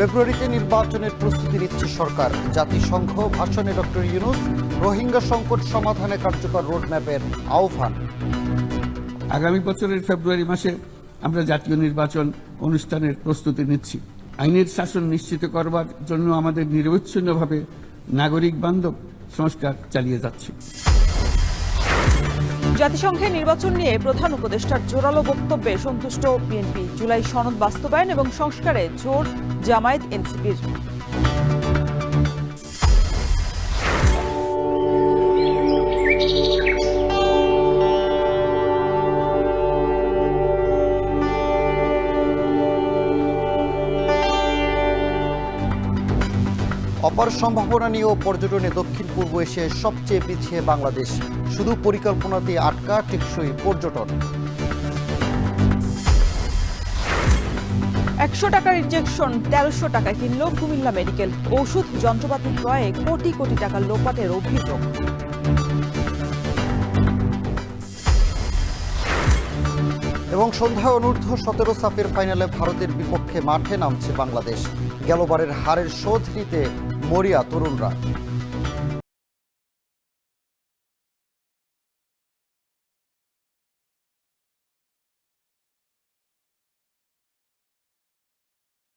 ফেব্রুয়ারিতে নির্বাচনের প্রস্তুতি নিচ্ছে সরকার। জাতিসংঘ ভাষণে ডক্টর ইউনূস রোহিঙ্গা সংকট সমাধানে কার্যকর রোডম্যাপের আহ্বান। আগামী বছরের ফেব্রুয়ারি মাসে আমরা জাতীয় নির্বাচন অনুষ্ঠানের প্রস্তুতি নিচ্ছি। আইনের শাসন নিশ্চিত করবার জন্য আমাদের নিরবচ্ছিন্নভাবে নাগরিক বান্ধব সংস্কার চালিয়ে যাচ্ছি। জাতিসংঘের নির্বাচন নিয়ে প্রধান উপদেষ্টার জোরালো বক্তব্যে সন্তুষ্ট বিএনপি। জুলাই সনদ বাস্তবায়ন এবং সংস্কারে জোর জামায়াত এনসিপির। অপার সম্ভাবনা নিয়েও পর্যটনে দক্ষিণ পূর্ব এশিয়ায় সবচেয়ে পিছিয়ে বাংলাদেশ। শুধু পরিকল্পনাতে আটকা টেকসই পর্যটন। 100 টাকার ইনজেকশন 1300 টাকায় কিনল কুমিল্লা মেডিকেল। ওষুধ যন্ত্রপাতি ক্রয়ে কোটি কোটি টাকা লোপাটের অভিযোগ। এবং সন্ধ্যায় অনূর্ধ্ব 17 সাফের ফাইনালে ভারতের বিপক্ষে মাঠে নামছে বাংলাদেশ। গেলবারের হারের শোধ নিতে মরিয়া তরুণরা।